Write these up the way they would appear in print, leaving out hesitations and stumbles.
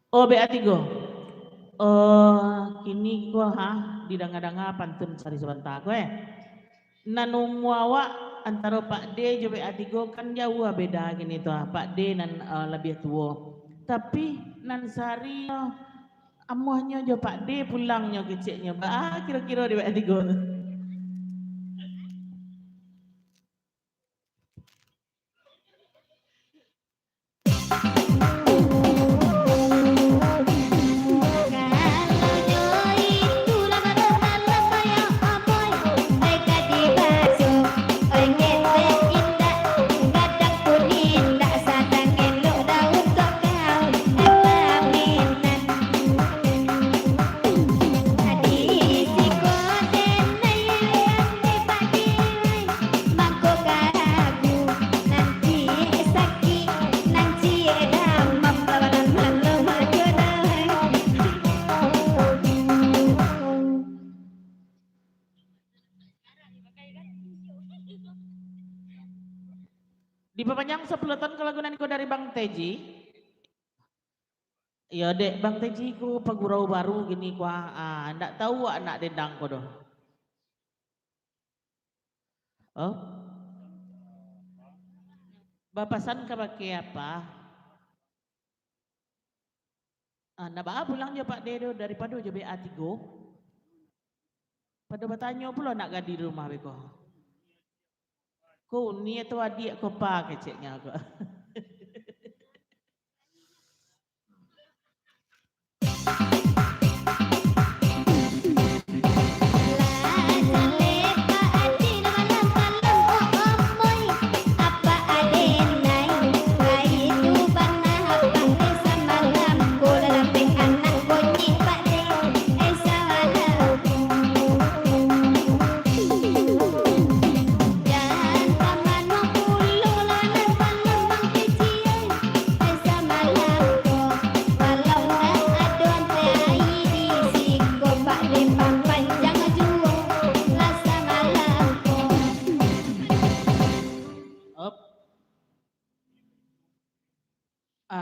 Oh BA3. Kini ko ha didanga-danga pantun sari sebentar ko nanumuawa antara Pak D jo BA3 kan jauh beda gini tuh Pak D nan lebih tua tapi nan sari amuhnya jo Pak D pulangnya kecilnya kira-kira di BA3 Diperpanjang 10 tahun kelagunan ko dari Bang Teji. Ya dek Bang Teji ku pegurau baru gini ku ndak tahu anak dendang ko doh. Oh. Bapasan ka pakai apa? Nah bah pulang jo Pak Dedo daripada jo BA3. Pada bertanya pula nak gadi di rumah beko. Ko ni tu adik ko pa keceknya ko.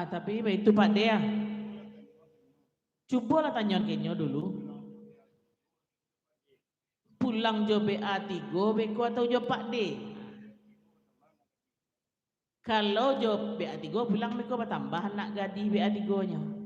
Tapi itu Pak Dea. Cobalah tanya kenyo dulu. Pulang jo BA3 beko atau jo Pak D? Kalau jo BA3 pulang beko bertambah nak gadi BA3-nya.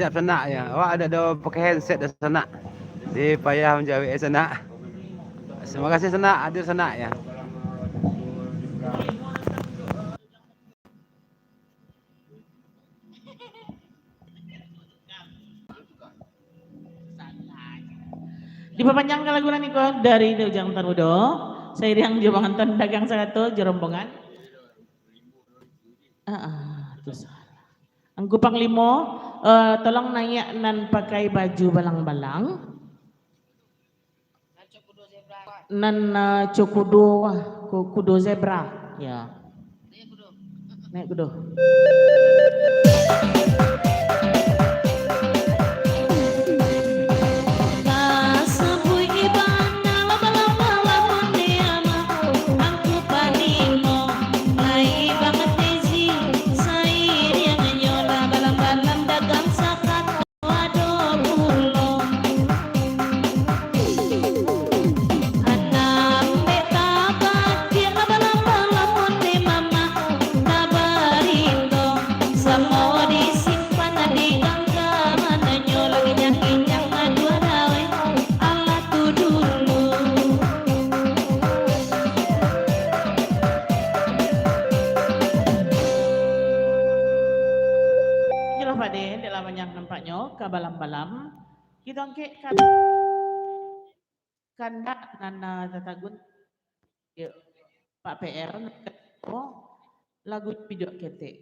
Siap senak ya. Awak ada pakai handset dah senak. Dia payah menjawab senak. Terima kasih senak, hadir senak ya. Diperpanjang kelagunan niko dari Ujang Tarudo. Saya yang Jabangan dagang satu jerombongan. Terus. Angku Panglimo, tolong nanya nan pakai baju balang-balang. Nan kudo zebra, ya. Naik kudo. Balam-balam kita angke kandak nana tatagun Yuk, Pak PR, oh, lagu video ketek.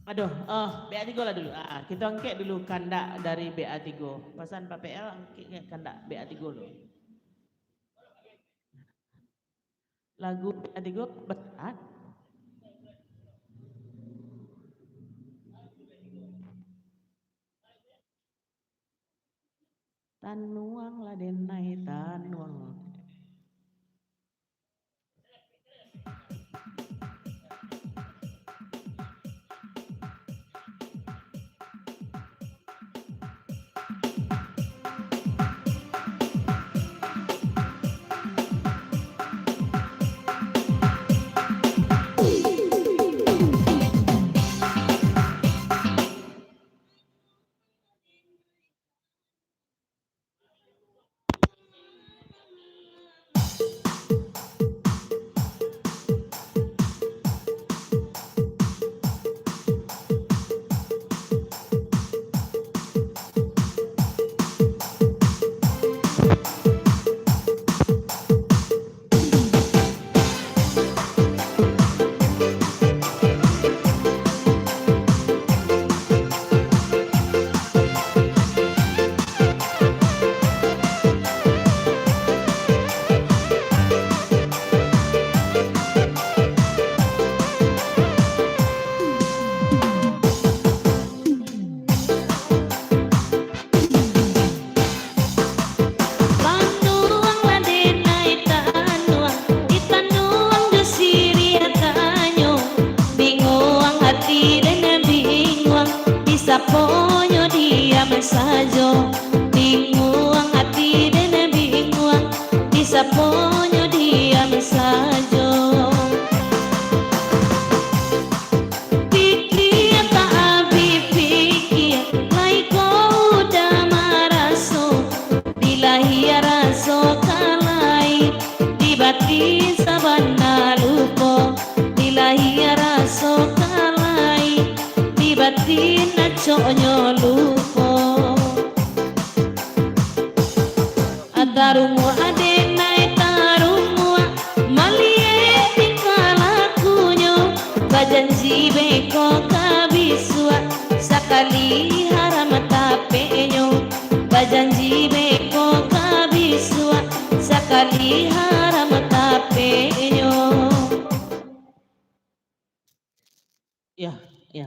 Aduh, BA3 lah dulu. Kita angkat dulu kandak dari BA3. Pasan Pak PL angkat kandak BA3 dulu. Lagu BA3 berat. Tanuang lah denai tanuang. Ponyo dia mensajo bingung hati dan bingung bisa ponyo dia mensajo pikir tak habis pikir lai kau udah maraso dilahi raso kalai di batin sabana lupo dilahi raso kalai di batin Conyo lupo Atarumu adenai tarumu Malie tingkalakunyo Bajanji beko kabisua Sakali haram tapenyo Bajanji beko kabisua Sakali haram tapenyo Ya, ya.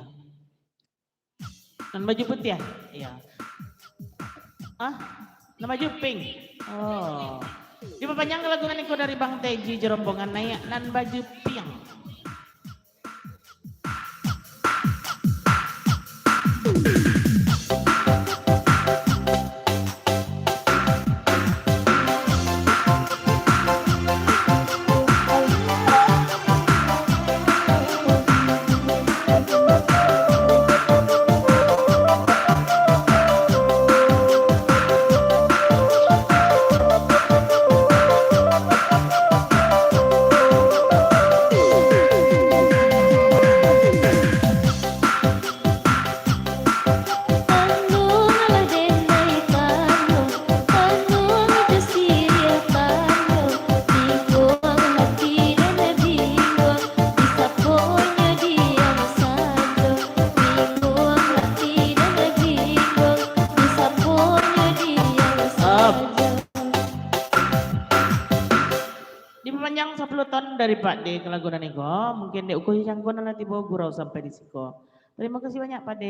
Dan baju putih ya? Iya. Dan baju pink. Oh. Diperpanjang lagu Niko dari Bang Teji Jerombongan naik dan baju pink. Diperpanjang 10 tahun dari Pak D ke lagu Niko. Mungkin dia ukur cangkuan nanti bawa gurau sampai di siko. Terima kasih banyak Pak D.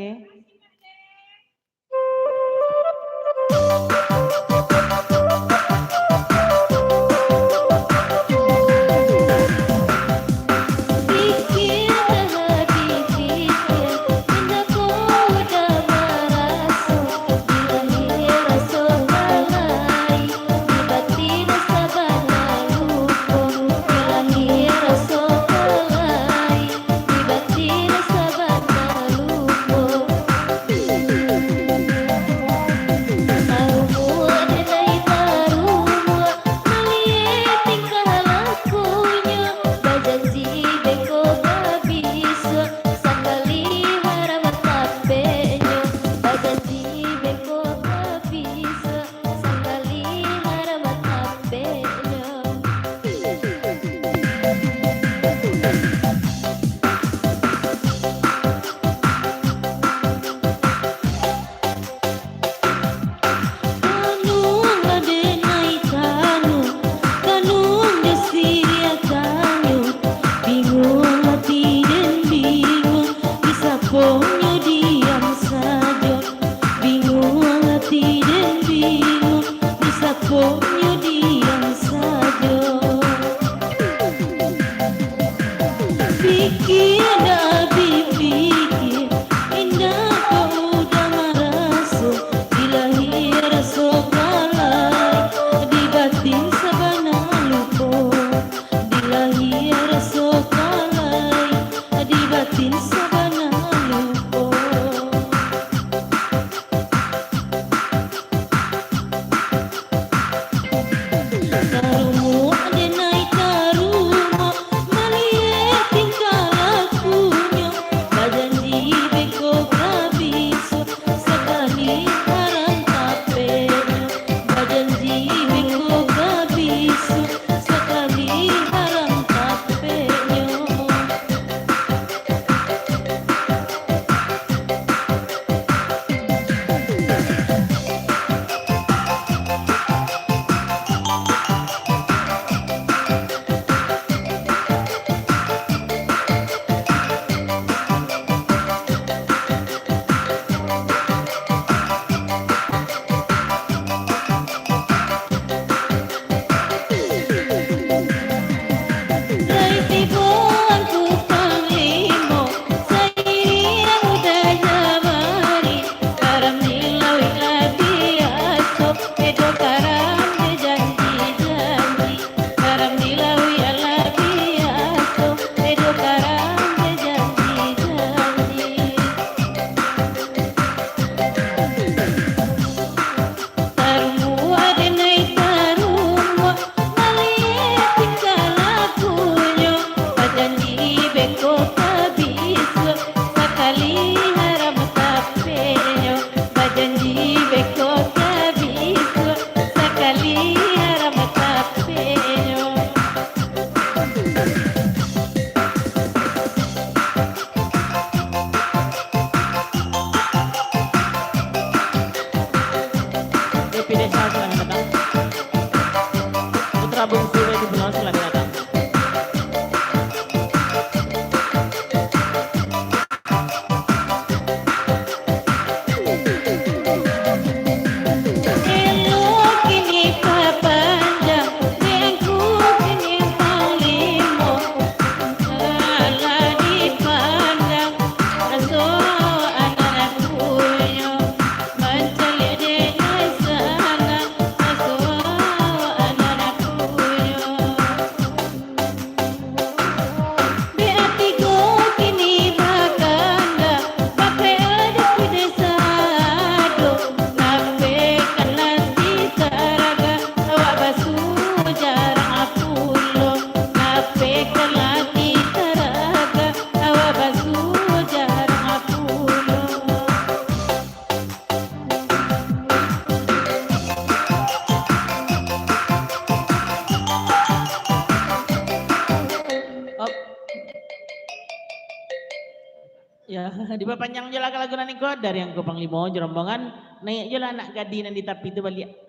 Ya, di panjang je lah lagu niko dari yang ke Panglima jerombongan naik je lah anak gadi di tapi itu balik.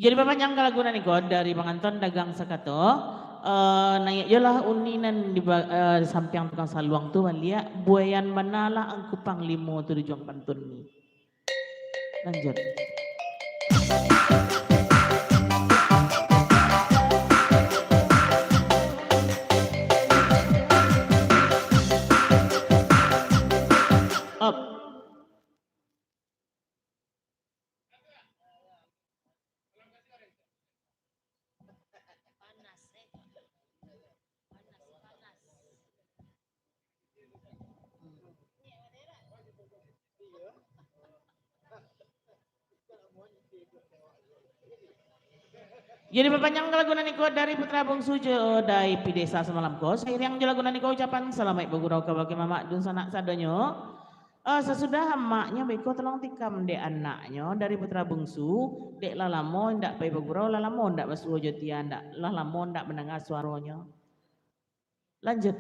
Jadi panjang lagu niko dari Bang Anton dagang sakato. Naik je lah uninan di samping tukang saluang tu balia buayan manala ang kupang limo tu di Juang Pantun ni. Lanjut. Up. Jadi perpanjang lagu niko dari Putra Bungsu dari Pidesa semalam ko. Seiring lagu niko ucapan selamat bergurau ke mama dun sanak sadonyo. Sesudah maknya beko tolong tikam dek anaknya dari Putra Bungsu. Dek lalamo ndak pay bergurau lalamo ndak basuh jotia ndak lalamo ndak mendengar suaranya. Lanjut.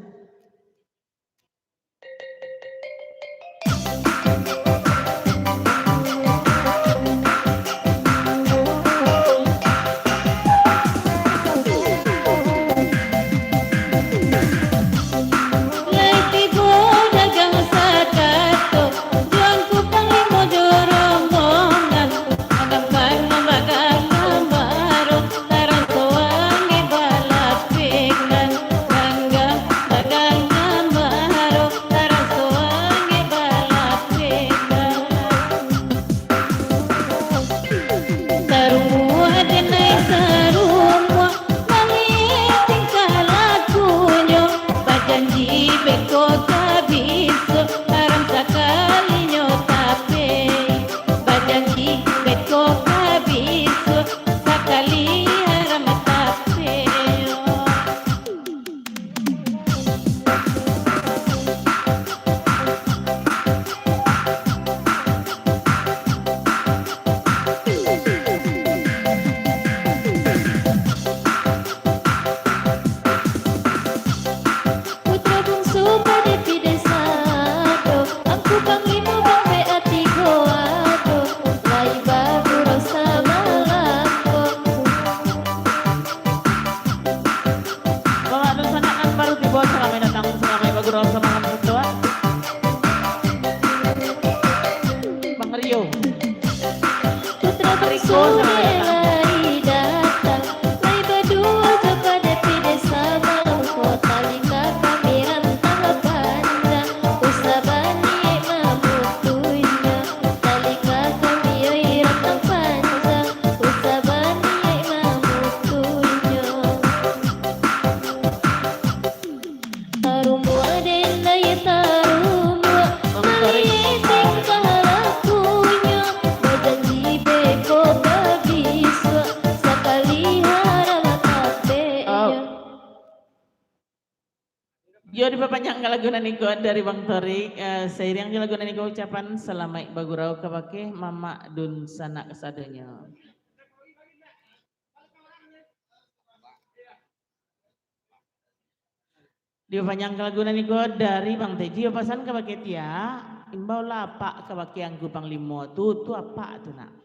Yo diperpanjang lagu niko dari Bang Tori. Seiring lagu niko ucapan selamat bagurau kebake mama dun sanak kesadanya. Diperpanjang lagu niko dari Bang Teji pasan kebake tia imbau lapak kebake angku Panglima tu apa tu nak.